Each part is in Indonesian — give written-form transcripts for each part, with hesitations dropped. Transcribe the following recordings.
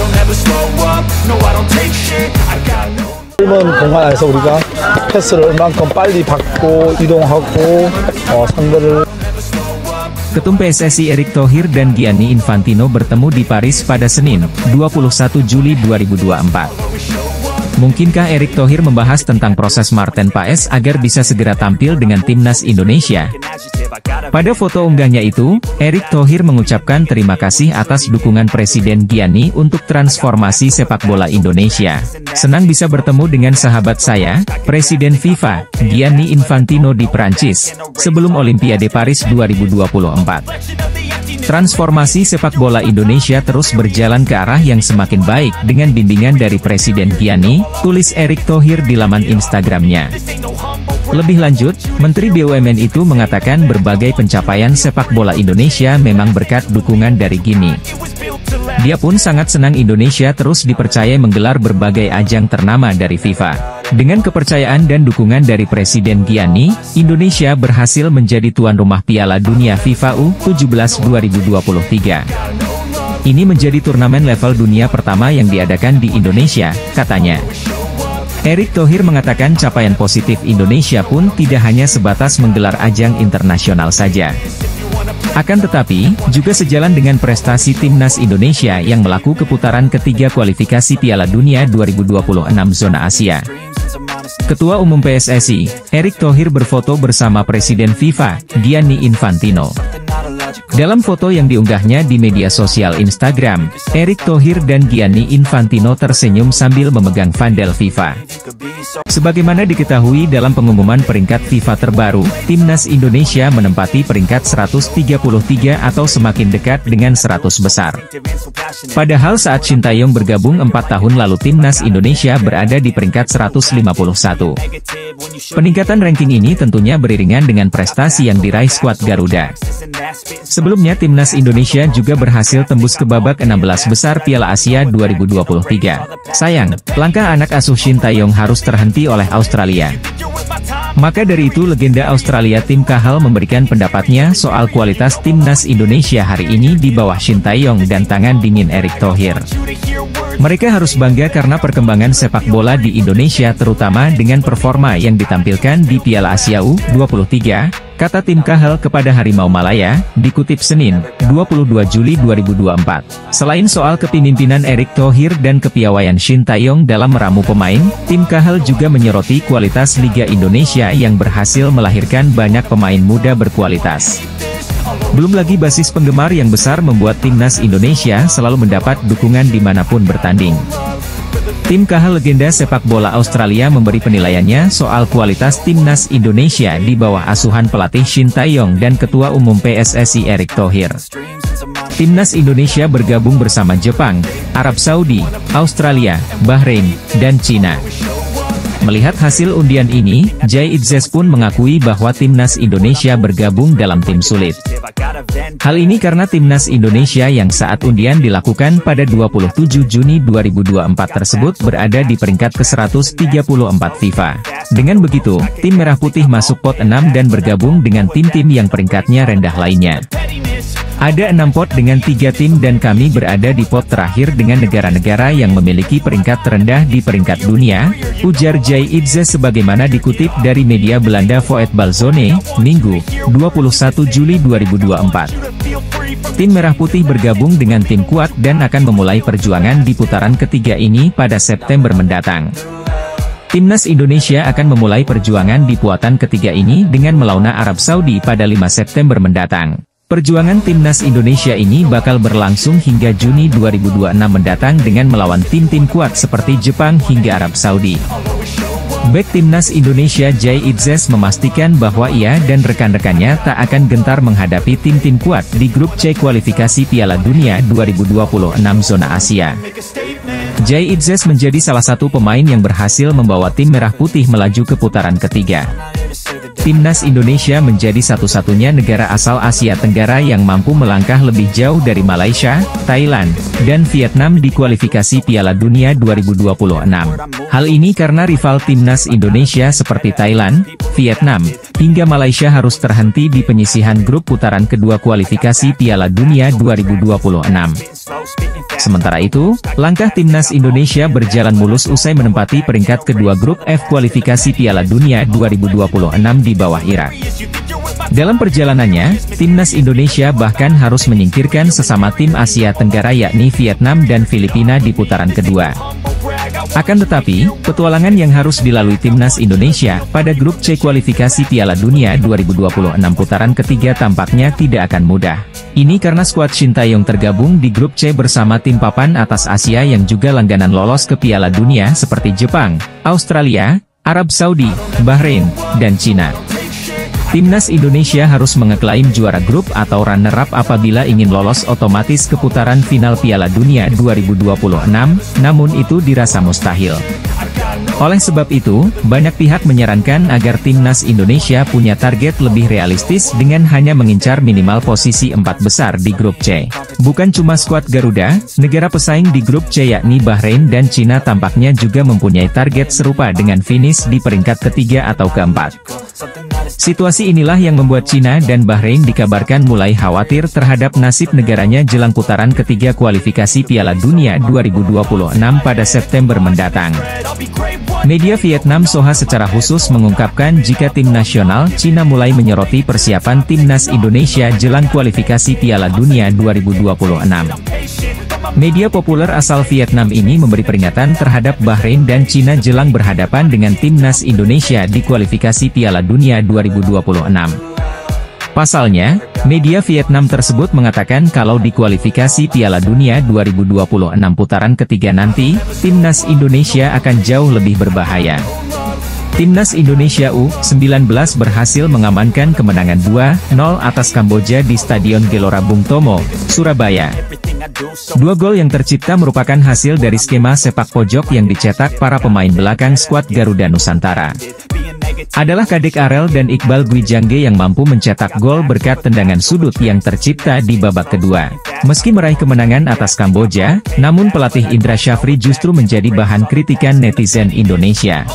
don't ever slow up, no I don't take shit, I got no. 짧은 공간 안에서 우리가 패스를 얼만큼 빨리 받고 이동하고 상대를. Ketum PSSI Erick Thohir dan Gianni Infantino bertemu di Paris pada Senin, 21 Juli 2024. Mungkinkah Erick Thohir membahas tentang proses Martin Paes agar bisa segera tampil dengan timnas Indonesia? Pada foto unggahnya itu, Erick Thohir mengucapkan terima kasih atas dukungan Presiden Gianni untuk transformasi sepak bola Indonesia. Senang bisa bertemu dengan sahabat saya, Presiden FIFA, Gianni Infantino di Prancis, sebelum Olimpiade Paris 2024. Transformasi sepak bola Indonesia terus berjalan ke arah yang semakin baik dengan bimbingan dari Presiden Gianni, tulis Erick Thohir di laman Instagramnya. Lebih lanjut, Menteri BUMN itu mengatakan berbagai pencapaian sepak bola Indonesia memang berkat dukungan dari Gianni. Dia pun sangat senang Indonesia terus dipercaya menggelar berbagai ajang ternama dari FIFA. Dengan kepercayaan dan dukungan dari Presiden Gianni, Indonesia berhasil menjadi tuan rumah Piala Dunia FIFA U17 2023. Ini menjadi turnamen level dunia pertama yang diadakan di Indonesia, katanya. Erick Thohir mengatakan capaian positif Indonesia pun tidak hanya sebatas menggelar ajang internasional saja. Akan tetapi, juga sejalan dengan prestasi timnas Indonesia yang melaku keputaran ketiga kualifikasi Piala Dunia 2026 zona Asia. Ketua Umum PSSI, Erick Thohir berfoto bersama Presiden FIFA, Gianni Infantino. Dalam foto yang diunggahnya di media sosial Instagram, Erick Thohir dan Gianni Infantino tersenyum sambil memegang vandel FIFA. Sebagaimana diketahui dalam pengumuman peringkat FIFA terbaru, timnas Indonesia menempati peringkat 133 atau semakin dekat dengan 100 besar. Padahal saat Sintayong bergabung 4 tahun lalu timnas Indonesia berada di peringkat 151. Peningkatan ranking ini tentunya beriringan dengan prestasi yang diraih skuad Garuda. Sebelumnya timnas Indonesia juga berhasil tembus ke babak 16 besar Piala Asia 2023. Sayang, langkah anak asuh Sintayong harus terhenti oleh Australia. Maka dari itu legenda Australia Tim Cahill memberikan pendapatnya soal kualitas timnas Indonesia hari ini di bawah Sintayong dan tangan dingin Erick Thohir. Mereka harus bangga karena perkembangan sepak bola di Indonesia terutama dengan performa yang ditampilkan di Piala Asia U23, kata Tim Cahill kepada Harimau Malaya, dikutip Senin, 22 Juli 2024. Selain soal kepemimpinan Erick Thohir dan kepiawaian Sintayong dalam meramu pemain, Tim Cahill juga menyoroti kualitas Liga Indonesia yang berhasil melahirkan banyak pemain muda berkualitas. Belum lagi basis penggemar yang besar membuat timnas Indonesia selalu mendapat dukungan dimanapun bertanding. Tim Cahill legenda sepak bola Australia memberi penilaiannya soal kualitas timnas Indonesia di bawah asuhan pelatih Sintayong dan Ketua Umum PSSI Erick Thohir. Timnas Indonesia bergabung bersama Jepang, Arab Saudi, Australia, Bahrain, dan Cina. Melihat hasil undian ini, Jay Itzes pun mengakui bahwa timnas Indonesia bergabung dalam tim sulit. Hal ini karena timnas Indonesia yang saat undian dilakukan pada 27 Juni 2024 tersebut berada di peringkat ke-134 FIFA. Dengan begitu, tim Merah Putih masuk pot 6 dan bergabung dengan tim-tim yang peringkatnya rendah lainnya. Ada 6 pot dengan 3 tim dan kami berada di pot terakhir dengan negara-negara yang memiliki peringkat terendah di peringkat dunia, ujar Jay Itzes sebagaimana dikutip dari media Belanda Voetbalzone, Minggu, 21 Juli 2024. Tim Merah Putih bergabung dengan tim kuat dan akan memulai perjuangan di putaran ketiga ini pada September mendatang. Timnas Indonesia akan memulai perjuangan di putaran ketiga ini dengan melawan Arab Saudi pada 5 September mendatang. Perjuangan timnas Indonesia ini bakal berlangsung hingga Juni 2026 mendatang dengan melawan tim-tim kuat seperti Jepang hingga Arab Saudi. Bek timnas Indonesia Jay Itzes memastikan bahwa ia dan rekan-rekannya tak akan gentar menghadapi tim-tim kuat di grup C kualifikasi Piala Dunia 2026 zona Asia. Jay Itzes menjadi salah satu pemain yang berhasil membawa tim Merah Putih melaju ke putaran ketiga. Timnas Indonesia menjadi satu-satunya negara asal Asia Tenggara yang mampu melangkah lebih jauh dari Malaysia, Thailand, dan Vietnam di kualifikasi Piala Dunia 2026. Hal ini karena rival timnas Indonesia seperti Thailand, Vietnam, hingga Malaysia harus terhenti di penyisihan grup putaran kedua kualifikasi Piala Dunia 2026. Sementara itu, langkah timnas Indonesia berjalan mulus usai menempati peringkat kedua grup F kualifikasi Piala Dunia 2026 di bawah Irak. Dalam perjalanannya, timnas Indonesia bahkan harus menyingkirkan sesama tim Asia Tenggara yakni Vietnam dan Filipina di putaran kedua. Akan tetapi, petualangan yang harus dilalui timnas Indonesia pada grup C kualifikasi Piala Dunia 2026 putaran ketiga tampaknya tidak akan mudah. Ini karena skuad Shin Tae-yong tergabung di grup C bersama tim papan atas Asia yang juga langganan lolos ke Piala Dunia seperti Jepang, Australia, Arab Saudi, Bahrain, dan Cina. Timnas Indonesia harus mengeklaim juara grup atau runner-up apabila ingin lolos otomatis ke putaran final Piala Dunia 2026, namun itu dirasa mustahil. Oleh sebab itu, banyak pihak menyarankan agar timnas Indonesia punya target lebih realistis dengan hanya mengincar minimal posisi 4 besar di grup C. Bukan cuma skuad Garuda, negara pesaing di grup C yakni Bahrain dan Cina tampaknya juga mempunyai target serupa dengan finish di peringkat ketiga atau keempat. Situasi inilah yang membuat Cina dan Bahrain dikabarkan mulai khawatir terhadap nasib negaranya jelang putaran ketiga kualifikasi Piala Dunia 2026 pada September mendatang. Media Vietnam Soha secara khusus mengungkapkan jika tim nasional Cina mulai menyoroti persiapan timnas Indonesia jelang kualifikasi Piala Dunia 2026. Media populer asal Vietnam ini memberi peringatan terhadap Bahrain dan Cina jelang berhadapan dengan timnas Indonesia di kualifikasi Piala Dunia 2026. Pasalnya, media Vietnam tersebut mengatakan kalau di kualifikasi Piala Dunia 2026 putaran ketiga nanti, timnas Indonesia akan jauh lebih berbahaya. Timnas Indonesia U19 berhasil mengamankan kemenangan 2-0 atas Kamboja di Stadion Gelora Bung Tomo, Surabaya. Dua gol yang tercipta merupakan hasil dari skema sepak pojok yang dicetak para pemain belakang skuad Garuda Nusantara. Adalah Kadek Arel dan Iqbal Gwi Jangge yang mampu mencetak gol berkat tendangan sudut yang tercipta di babak kedua. Meski meraih kemenangan atas Kamboja, namun pelatih Indra Syafri justru menjadi bahan kritikan netizen Indonesia.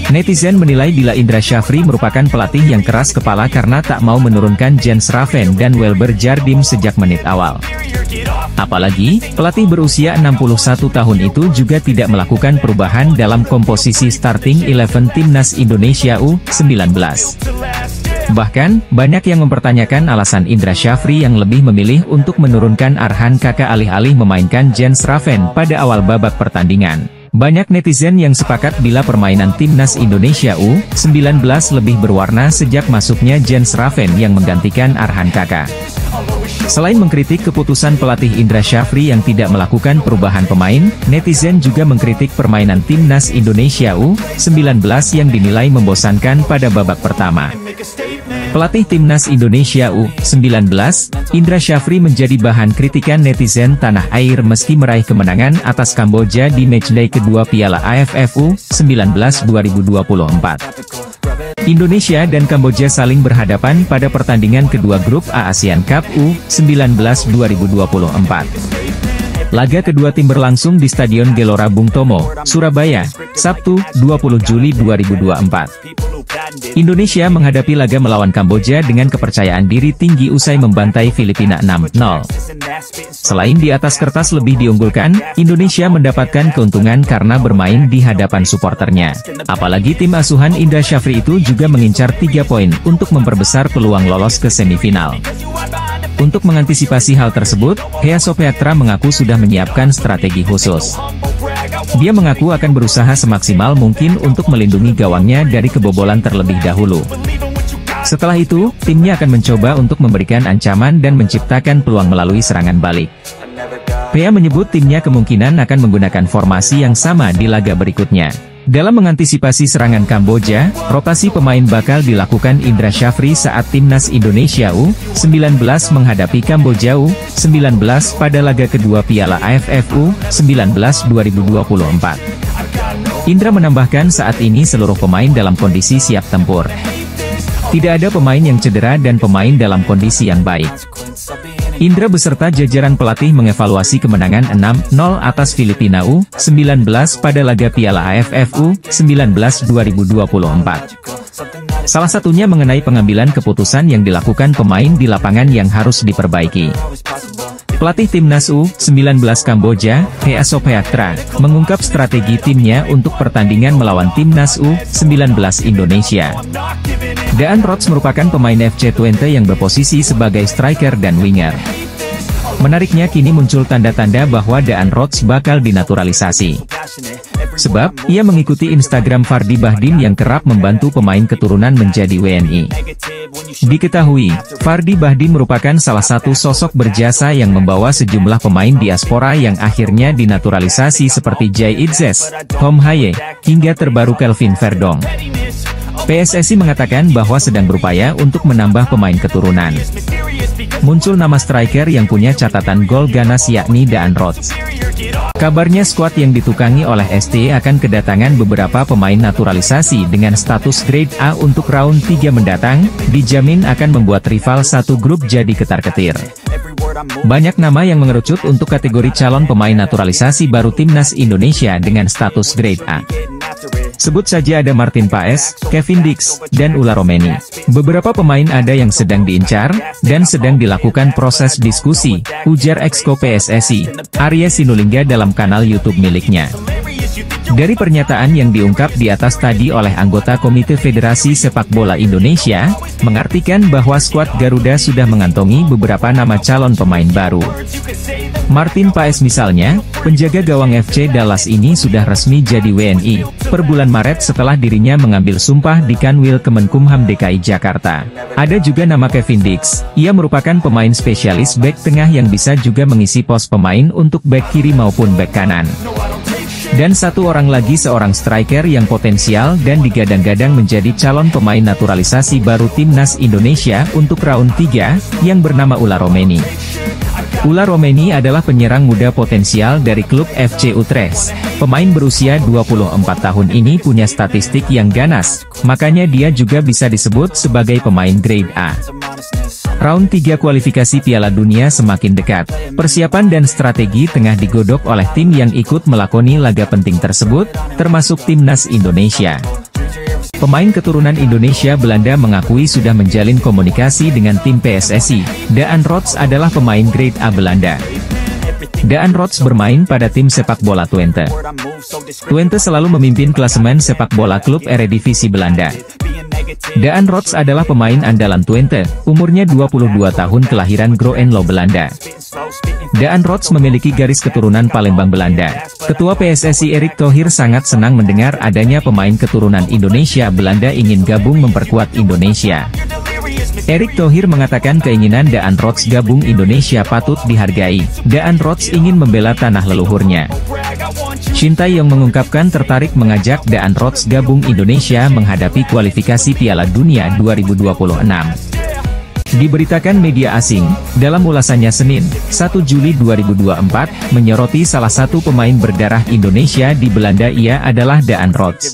Netizen menilai bila Indra Syafri merupakan pelatih yang keras kepala karena tak mau menurunkan Jens Raven dan Welber Jardim sejak menit awal. Apalagi, pelatih berusia 61 tahun itu juga tidak melakukan perubahan dalam komposisi starting 11 timnas Indonesia U19. Bahkan, banyak yang mempertanyakan alasan Indra Syafri yang lebih memilih untuk menurunkan Arhan Kakak alih-alih memainkan Jens Raven pada awal babak pertandingan. Banyak netizen yang sepakat bila permainan timnas Indonesia U19 lebih berwarna sejak masuknya Jens Raven yang menggantikan Arhan Kakak. Selain mengkritik keputusan pelatih Indra Syafri yang tidak melakukan perubahan pemain, netizen juga mengkritik permainan timnas Indonesia U19 yang dinilai membosankan pada babak pertama. Pelatih timnas Indonesia U19, Indra Syafri menjadi bahan kritikan netizen tanah air meski meraih kemenangan atas Kamboja di matchday kedua Piala AFF U19 2024. Indonesia dan Kamboja saling berhadapan pada pertandingan kedua grup A ASEAN Cup U19 2024. Laga kedua tim berlangsung di Stadion Gelora Bung Tomo, Surabaya, Sabtu, 20 Juli 2024. Indonesia menghadapi laga melawan Kamboja dengan kepercayaan diri tinggi usai membantai Filipina 6-0. Selain di atas kertas lebih diunggulkan, Indonesia mendapatkan keuntungan karena bermain di hadapan suporternya. Apalagi tim asuhan Indra Syafri itu juga mengincar 3 poin untuk memperbesar peluang lolos ke semifinal. Untuk mengantisipasi hal tersebut, Hea Sopeatra mengaku sudah menyiapkan strategi khusus. Dia mengaku akan berusaha semaksimal mungkin untuk melindungi gawangnya dari kebobolan terlebih dahulu. Setelah itu, timnya akan mencoba untuk memberikan ancaman dan menciptakan peluang melalui serangan balik. Hea menyebut timnya kemungkinan akan menggunakan formasi yang sama di laga berikutnya. Dalam mengantisipasi serangan Kamboja, rotasi pemain bakal dilakukan Indra Syafri saat timnas Indonesia U19 menghadapi Kamboja U19 pada laga kedua Piala AFF U19 2024. Indra menambahkan saat ini seluruh pemain dalam kondisi siap tempur. Tidak ada pemain yang cedera dan pemain dalam kondisi yang baik. Indra beserta jajaran pelatih mengevaluasi kemenangan 6-0 atas Filipina U19 pada laga Piala AFF U19 2024. Salah satunya mengenai pengambilan keputusan yang dilakukan pemain di lapangan yang harus diperbaiki. Pelatih timnas U19 Kamboja, Hea Sopheaktra, mengungkap strategi timnya untuk pertandingan melawan timnas U19 Indonesia. Daan Rots merupakan pemain FC Twente yang berposisi sebagai striker dan winger. Menariknya kini muncul tanda-tanda bahwa Daan Rots bakal dinaturalisasi. Sebab, ia mengikuti Instagram Fardy Bahdim yang kerap membantu pemain keturunan menjadi WNI. Diketahui, Fardy Bahdim merupakan salah satu sosok berjasa yang membawa sejumlah pemain diaspora yang akhirnya dinaturalisasi seperti Jay Itzes, Hom Haye, hingga terbaru Kelvin Verdong. PSSI mengatakan bahwa sedang berupaya untuk menambah pemain keturunan. Muncul nama striker yang punya catatan gol ganas yakni Daan Rots. Kabarnya skuad yang ditukangi oleh ST akan kedatangan beberapa pemain naturalisasi dengan status grade A untuk round 3 mendatang, dijamin akan membuat rival satu grup jadi ketar-ketir. Banyak nama yang mengerucut untuk kategori calon pemain naturalisasi baru timnas Indonesia dengan status grade A. Sebut saja ada Martin Paes, Kevin Dix, dan Ula Romeni. Beberapa pemain ada yang sedang diincar, dan sedang dilakukan proses diskusi, ujar Exco PSSI, Arya Sinulinga dalam kanal YouTube miliknya. Dari pernyataan yang diungkap di atas tadi oleh anggota Komite Federasi Sepak Bola Indonesia, mengartikan bahwa skuad Garuda sudah mengantongi beberapa nama calon pemain baru. Martin Paes misalnya, penjaga gawang FC Dallas ini sudah resmi jadi WNI, per bulan Maret setelah dirinya mengambil sumpah di Kanwil Kemenkumham DKI Jakarta. Ada juga nama Kevin Dix, ia merupakan pemain spesialis bek tengah yang bisa juga mengisi pos pemain untuk bek kiri maupun bek kanan. Dan satu orang lagi seorang striker yang potensial dan digadang-gadang menjadi calon pemain naturalisasi baru timnas Indonesia untuk round 3, yang bernama Ula Romeni. Ula Romeni adalah penyerang muda potensial dari klub FC Utrecht. Pemain berusia 24 tahun ini punya statistik yang ganas, makanya dia juga bisa disebut sebagai pemain grade A. Round 3 kualifikasi Piala Dunia semakin dekat. Persiapan dan strategi tengah digodok oleh tim yang ikut melakoni laga penting tersebut, termasuk timnas Indonesia. Pemain keturunan Indonesia Belanda mengakui sudah menjalin komunikasi dengan tim PSSI. Daan Rots adalah pemain grade A Belanda. Daan Rots bermain pada tim sepak bola Twente. Twente selalu memimpin klasemen sepak bola klub Eredivisie Belanda. Daan Rots adalah pemain andalan Twente, umurnya 22 tahun kelahiran Groenlo, Belanda. Daan Rots memiliki garis keturunan Palembang, Belanda. Ketua PSSI Erick Thohir sangat senang mendengar adanya pemain keturunan Indonesia Belanda ingin gabung memperkuat Indonesia. Erick Thohir mengatakan keinginan Daan Rots gabung Indonesia patut dihargai. Daan Rots ingin membela tanah leluhurnya. Shin Tae-yong mengungkapkan tertarik mengajak Daan Rots gabung Indonesia menghadapi kualifikasi Piala Dunia 2026. Diberitakan media asing, dalam ulasannya Senin, 1 Juli 2024, menyoroti salah satu pemain berdarah Indonesia di Belanda ia adalah Daan Rots.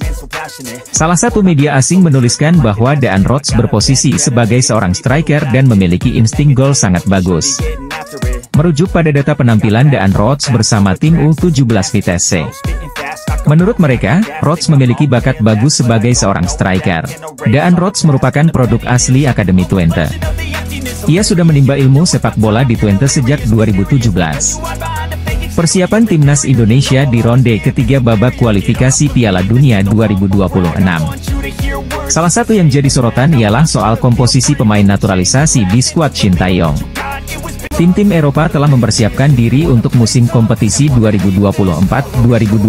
Salah satu media asing menuliskan bahwa Daan Rots berposisi sebagai seorang striker dan memiliki insting gol sangat bagus. Merujuk pada data penampilan Daan Rots bersama tim U17 Vitesse. Menurut mereka, Rots memiliki bakat bagus sebagai seorang striker. Daan Rots merupakan produk asli Akademi Twente. Ia sudah menimba ilmu sepak bola di Twente sejak 2017. Persiapan timnas Indonesia di ronde ketiga babak kualifikasi Piala Dunia 2026. Salah satu yang jadi sorotan ialah soal komposisi pemain naturalisasi di skuad Shin Tae-yong. Tim-tim Eropa telah mempersiapkan diri untuk musim kompetisi 2024-2025,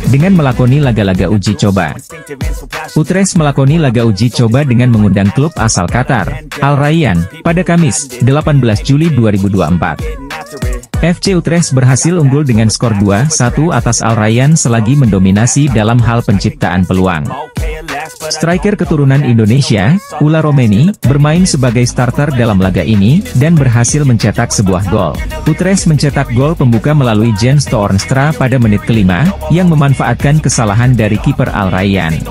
dengan melakoni laga-laga uji coba. Utrecht melakoni laga uji coba dengan mengundang klub asal Qatar, Al Rayyan, pada Kamis, 18 Juli 2024. FC Utrecht berhasil unggul dengan skor 2-1 atas Al Rayyan selagi mendominasi dalam hal penciptaan peluang. Striker keturunan Indonesia, Ula Romeni, bermain sebagai starter dalam laga ini, dan berhasil mencetak sebuah gol. Utrecht mencetak gol pembuka melalui Jens Toornstra pada menit kelima, yang memanfaatkan kesalahan dari kiper Al Rayyan.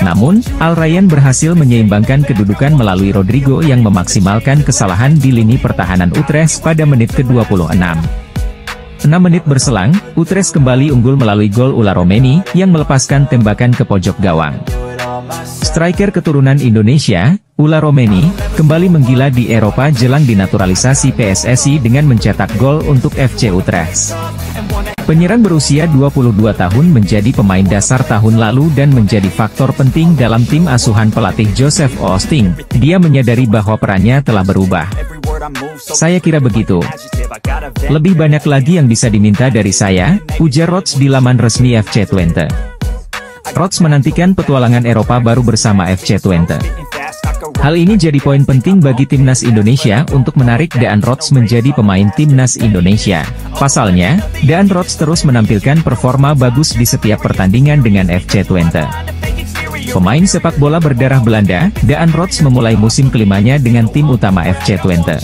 Namun, Al Rayyan berhasil menyeimbangkan kedudukan melalui Rodrigo yang memaksimalkan kesalahan di lini pertahanan Utrecht pada menit ke-26. 6 menit berselang, Utrecht kembali unggul melalui gol Ula Romeni, yang melepaskan tembakan ke pojok gawang. Striker keturunan Indonesia, Ula Romeni, kembali menggila di Eropa jelang dinaturalisasi PSSI dengan mencetak gol untuk FC Utrecht. Penyerang berusia 22 tahun menjadi pemain dasar tahun lalu dan menjadi faktor penting dalam tim asuhan pelatih Joseph Oosting. Dia menyadari bahwa perannya telah berubah. "Saya kira begitu. Lebih banyak lagi yang bisa diminta dari saya," ujar Rodz di laman resmi FC Twente. Rodz menantikan petualangan Eropa baru bersama FC Twente. Hal ini jadi poin penting bagi timnas Indonesia untuk menarik Daan Rodz menjadi pemain timnas Indonesia. Pasalnya, Daan Rodz terus menampilkan performa bagus di setiap pertandingan dengan FC Twente. Pemain sepak bola berdarah Belanda, Daan Rodz memulai musim kelimanya dengan tim utama FC Twente.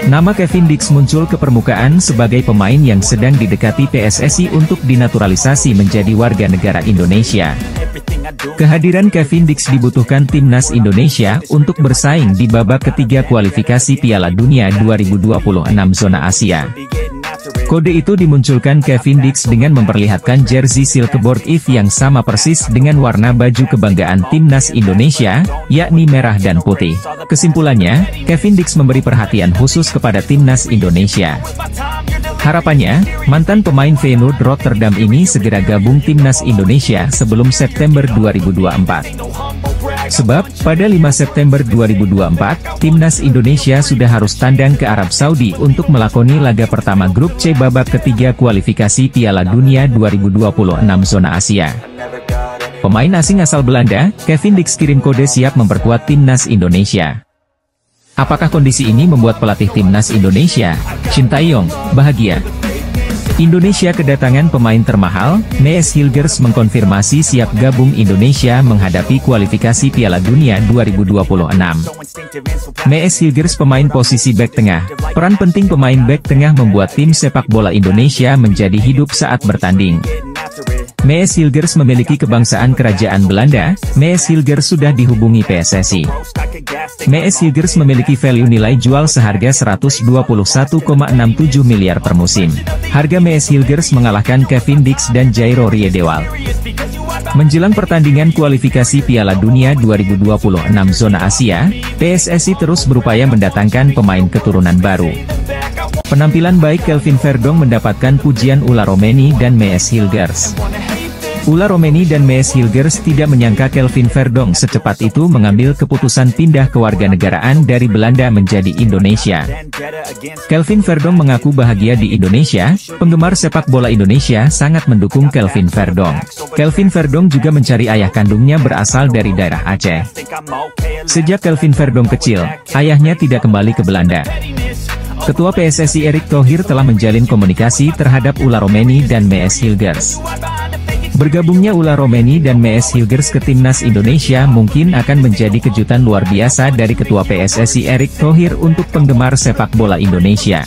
Nama Kevin Dix muncul ke permukaan sebagai pemain yang sedang didekati PSSI untuk dinaturalisasi menjadi warga negara Indonesia. Kehadiran Kevin Dix dibutuhkan timnas Indonesia untuk bersaing di babak ketiga kualifikasi Piala Dunia 2026 zona Asia. Kode itu dimunculkan Kevin Dix dengan memperlihatkan jersey Silkeborg If yang sama persis dengan warna baju kebanggaan timnas Indonesia, yakni merah dan putih. Kesimpulannya, Kevin Dix memberi perhatian khusus kepada timnas Indonesia. Harapannya, mantan pemain Feyenoord Rotterdam ini segera gabung timnas Indonesia sebelum September 2024. Sebab, pada 5 September 2024, timnas Indonesia sudah harus tandang ke Arab Saudi untuk melakoni laga pertama grup C babak ketiga kualifikasi Piala Dunia 2026 zona Asia. Pemain asing asal Belanda, Kevin Dix kirim kode siap memperkuat timnas Indonesia. Apakah kondisi ini membuat pelatih timnas Indonesia, Shin Tae-yong, bahagia? Indonesia kedatangan pemain termahal. Mees Hilgers mengkonfirmasi siap gabung Indonesia menghadapi kualifikasi Piala Dunia 2026. Mees Hilgers pemain posisi bek tengah. Peran penting pemain bek tengah membuat tim sepak bola Indonesia menjadi hidup saat bertanding. Mees Hilgers memiliki kebangsaan kerajaan Belanda. Mees Hilgers sudah dihubungi PSSI. Mees Hilgers memiliki value nilai jual seharga 121,67 miliar per musim. Harga Mees Hilgers mengalahkan Kevin Dix dan Jairo Riedewald. Menjelang pertandingan kualifikasi Piala Dunia 2026 zona Asia, PSSI terus berupaya mendatangkan pemain keturunan baru. Penampilan baik Kelvin Verdong mendapatkan pujian Ula Romeni dan Mees Hilgers. Ula Romeni dan Mees Hilgers tidak menyangka Kelvin Verdong secepat itu mengambil keputusan pindah kewarganegaraan dari Belanda menjadi Indonesia. Kelvin Verdong mengaku bahagia di Indonesia. Penggemar sepak bola Indonesia sangat mendukung Kelvin Verdong. Kelvin Verdong juga mencari ayah kandungnya berasal dari daerah Aceh. Sejak Kelvin Verdong kecil, ayahnya tidak kembali ke Belanda. Ketua PSSI Erick Thohir telah menjalin komunikasi terhadap Ula Romeni dan Mees Hilgers. Bergabungnya Ula Romeni dan Mees Hilgers ke timnas Indonesia mungkin akan menjadi kejutan luar biasa dari Ketua PSSI Erick Thohir untuk penggemar sepak bola Indonesia.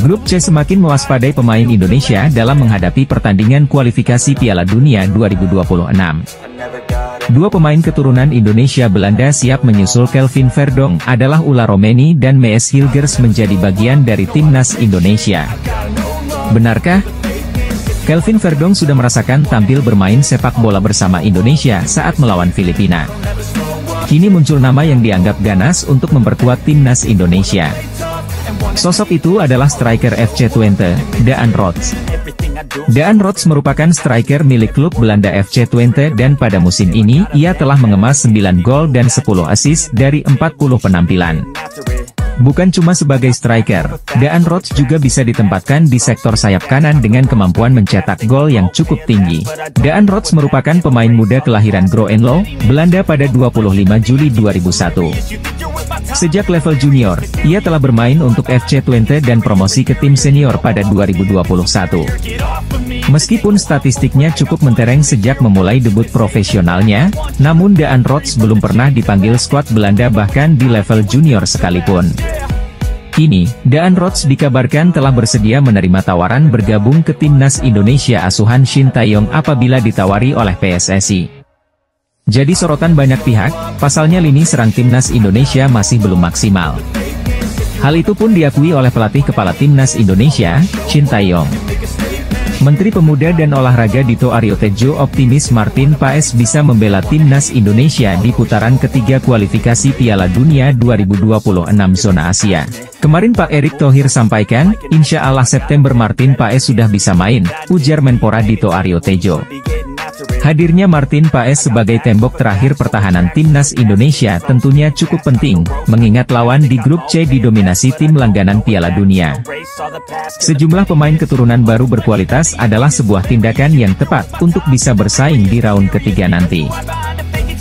Grup C semakin mewaspadai pemain Indonesia dalam menghadapi pertandingan kualifikasi Piala Dunia 2026. Dua pemain keturunan Indonesia Belanda siap menyusul Kelvin Verdong adalah Ula Romeni dan Mees Hilgers menjadi bagian dari timnas Indonesia. Benarkah? Kelvin Verdong sudah merasakan tampil bermain sepak bola bersama Indonesia saat melawan Filipina. Kini muncul nama yang dianggap ganas untuk memperkuat timnas Indonesia. Sosok itu adalah striker FC Twente, Daan Rodz. Daan Rodz merupakan striker milik klub Belanda FC Twente dan pada musim ini ia telah mengemas 9 gol dan 10 assist dari 40 penampilan. Bukan cuma sebagai striker, Daan Rodz juga bisa ditempatkan di sektor sayap kanan dengan kemampuan mencetak gol yang cukup tinggi. Daan Rodz merupakan pemain muda kelahiran Groenlo, Belanda pada 25 Juli 2001. Sejak level junior, ia telah bermain untuk FC Twente dan promosi ke tim senior pada 2021. Meskipun statistiknya cukup mentereng sejak memulai debut profesionalnya, namun Daan Rodz belum pernah dipanggil skuad Belanda bahkan di level junior sekalipun. Kini, Daan Rodz dikabarkan telah bersedia menerima tawaran bergabung ke timnas Indonesia asuhan Shin Tae-yong apabila ditawari oleh PSSI. Jadi sorotan banyak pihak, pasalnya lini serang timnas Indonesia masih belum maksimal. Hal itu pun diakui oleh pelatih kepala timnas Indonesia, Shin Tae-yong. Menteri Pemuda dan Olahraga Dito Aryo Tejo optimis Martin Paes bisa membela timnas Indonesia di putaran ketiga kualifikasi Piala Dunia 2026 zona Asia. Kemarin Pak Erick Thohir sampaikan, insya Allah September Martin Paes sudah bisa main, ujar Menpora Dito Aryo Tejo. Hadirnya Martin Paes sebagai tembok terakhir pertahanan timnas Indonesia tentunya cukup penting, mengingat lawan di grup C didominasi tim langganan Piala Dunia. Sejumlah pemain keturunan baru berkualitas adalah sebuah tindakan yang tepat untuk bisa bersaing di raun ketiga nanti.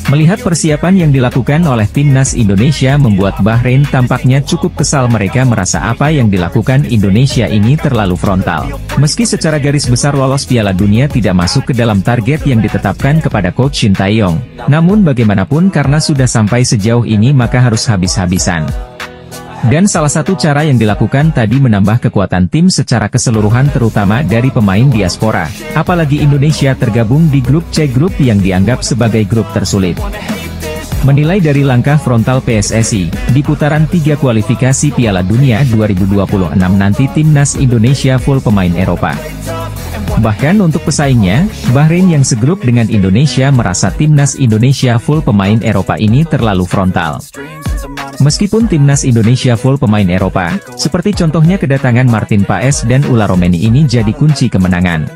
Melihat persiapan yang dilakukan oleh timnas Indonesia membuat Bahrain tampaknya cukup kesal, mereka merasa apa yang dilakukan Indonesia ini terlalu frontal. Meski secara garis besar lolos Piala Dunia tidak masuk ke dalam target yang ditetapkan kepada Coach Shin Tae-yong, namun bagaimanapun karena sudah sampai sejauh ini maka harus habis-habisan. Dan salah satu cara yang dilakukan tadi menambah kekuatan tim secara keseluruhan terutama dari pemain diaspora, apalagi Indonesia tergabung di grup C, grup yang dianggap sebagai grup tersulit. Menilai dari langkah frontal PSSI, di putaran 3 kualifikasi Piala Dunia 2026 nanti timnas Indonesia full pemain Eropa. Bahkan untuk pesaingnya, Bahrain yang segrup dengan Indonesia merasa timnas Indonesia full pemain Eropa ini terlalu frontal. Meskipun timnas Indonesia full pemain Eropa, seperti contohnya kedatangan Martin Paes dan Ula Romeni ini jadi kunci kemenangan.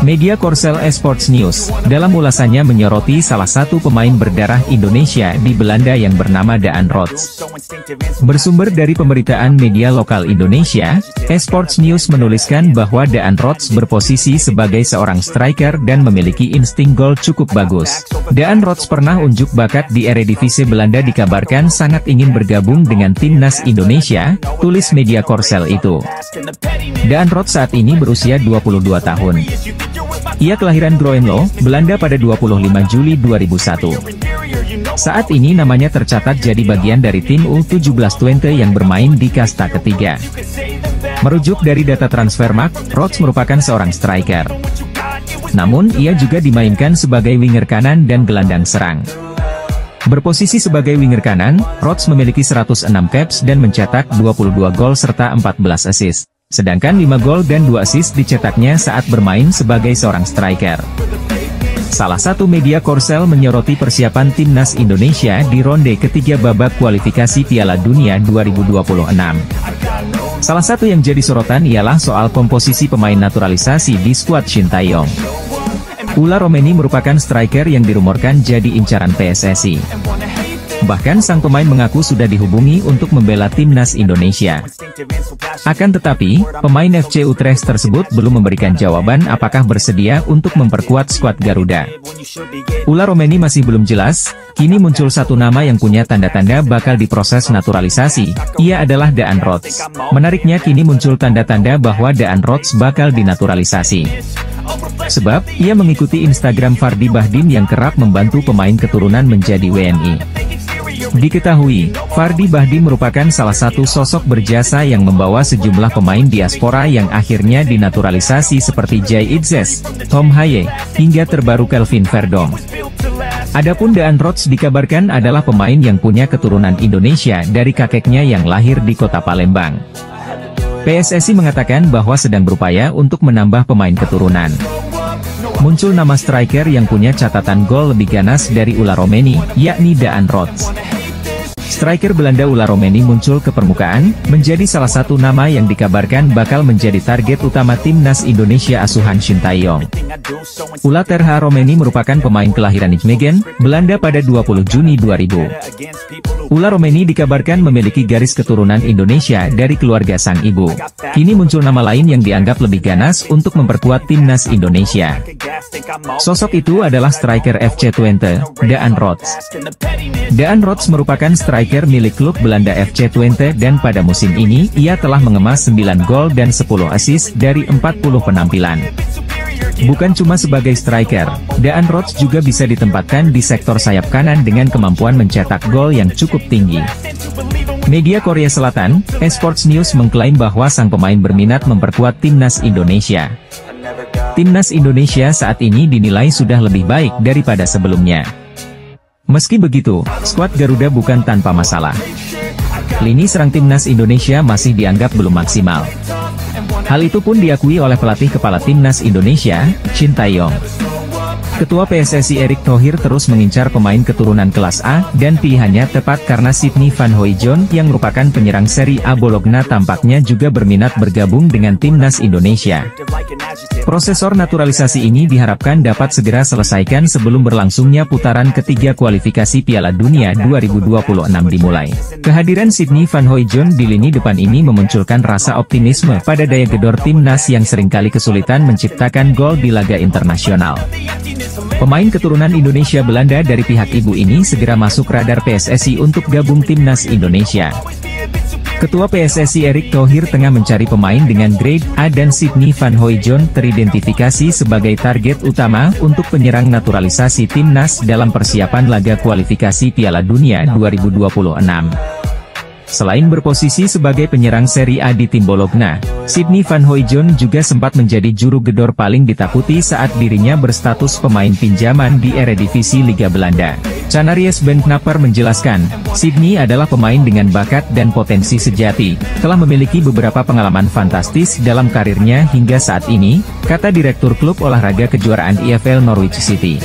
Media Korsel Esports News, dalam ulasannya menyoroti salah satu pemain berdarah Indonesia di Belanda yang bernama Daan Rots. Bersumber dari pemberitaan media lokal Indonesia, Esports News menuliskan bahwa Daan Rots berposisi sebagai seorang striker dan memiliki insting gol cukup bagus. Daan Rots pernah unjuk bakat di Eredivisie Belanda, dikabarkan sangat ingin bergabung dengan timnas Indonesia, tulis media Korsel itu. Daan Rots saat ini berusia 22 tahun. Ia kelahiran Groenlo, Belanda pada 25 Juli 2001. Saat ini namanya tercatat jadi bagian dari tim U17 Twente yang bermain di kasta ketiga. Merujuk dari data Transfermarkt, Rots merupakan seorang striker. Namun ia juga dimainkan sebagai winger kanan dan gelandang serang. Berposisi sebagai winger kanan, Rots memiliki 106 caps dan mencetak 22 gol serta 14 assist. Sedangkan 5 gol dan 2 assist dicetaknya saat bermain sebagai seorang striker. Salah satu media Korsel menyoroti persiapan timnas Indonesia di ronde ketiga babak kualifikasi Piala Dunia 2026. Salah satu yang jadi sorotan ialah soal komposisi pemain naturalisasi di skuad Shin Tae-yong. Ula Romeni merupakan striker yang dirumorkan jadi incaran PSSI. Bahkan sang pemain mengaku sudah dihubungi untuk membela timnas Indonesia. Akan tetapi, pemain FC Utrecht tersebut belum memberikan jawaban apakah bersedia untuk memperkuat skuad Garuda. Ula Romeni masih belum jelas, kini muncul satu nama yang punya tanda-tanda bakal diproses naturalisasi, ia adalah Daan Rots. Menariknya kini muncul tanda-tanda bahwa Daan Rots bakal dinaturalisasi. Sebab, ia mengikuti Instagram Fardi Bahdim yang kerap membantu pemain keturunan menjadi WNI. Diketahui, Fardi Bahdim merupakan salah satu sosok berjasa yang membawa sejumlah pemain diaspora yang akhirnya dinaturalisasi seperti Jay Itzes, Tom Haye, hingga terbaru Kelvin Verdong. Adapun Daan Rots dikabarkan adalah pemain yang punya keturunan Indonesia dari kakeknya yang lahir di kota Palembang. PSSI mengatakan bahwa sedang berupaya untuk menambah pemain keturunan. Muncul nama striker yang punya catatan gol lebih ganas dari Ula Romeni, yakni Daan Rots. Striker Belanda Ula Romeni muncul ke permukaan, menjadi salah satu nama yang dikabarkan bakal menjadi target utama timnas Indonesia asuhan Shin Tae-yong. Ula Terha Romeni merupakan pemain kelahiran Nijmegen, Belanda pada 20 Juni 2000. Ula Romeni dikabarkan memiliki garis keturunan Indonesia dari keluarga sang ibu. Kini muncul nama lain yang dianggap lebih ganas untuk memperkuat timnas Indonesia. Sosok itu adalah striker FC Twente, Daan Rots. Daan Rots merupakan striker milik klub Belanda FC Twente dan pada musim ini ia telah mengemas 9 gol dan 10 assist dari 40 penampilan. Bukan cuma sebagai striker, Daan Rots juga bisa ditempatkan di sektor sayap kanan dengan kemampuan mencetak gol yang cukup tinggi. Media Korea Selatan, Esports News mengklaim bahwa sang pemain berminat memperkuat timnas Indonesia. Timnas Indonesia saat ini dinilai sudah lebih baik daripada sebelumnya. Meski begitu, skuad Garuda bukan tanpa masalah. Lini serang timnas Indonesia masih dianggap belum maksimal. Hal itu pun diakui oleh pelatih kepala timnas Indonesia, Shin Tae-yong. Ketua PSSI Erick Thohir terus mengincar pemain keturunan kelas A, dan pilihannya tepat karena Sydney Van Hooijdonk yang merupakan penyerang Serie A Bologna tampaknya juga berminat bergabung dengan timnas Indonesia. Proses naturalisasi ini diharapkan dapat segera selesaikan sebelum berlangsungnya putaran ketiga kualifikasi Piala Dunia 2026 dimulai. Kehadiran Sydney Van Hooijdonk di lini depan ini memunculkan rasa optimisme pada daya gedor timnas yang seringkali kesulitan menciptakan gol di laga internasional. Pemain keturunan Indonesia Belanda dari pihak ibu ini segera masuk radar PSSI untuk gabung timnas Indonesia. Ketua PSSI Erick Thohir tengah mencari pemain dengan grade A dan Sydney Van Hooijdonk teridentifikasi sebagai target utama untuk penyerang naturalisasi timnas dalam persiapan laga kualifikasi Piala Dunia 2026. Selain berposisi sebagai penyerang Serie A di tim Bologna, Sydney Van Hooijdonk juga sempat menjadi juru gedor paling ditakuti saat dirinya berstatus pemain pinjaman di Eredivisie Liga Belanda. Canaries Ben Knapper menjelaskan, Sydney adalah pemain dengan bakat dan potensi sejati, telah memiliki beberapa pengalaman fantastis dalam karirnya hingga saat ini, kata Direktur Klub Olahraga Kejuaraan EFL Norwich City.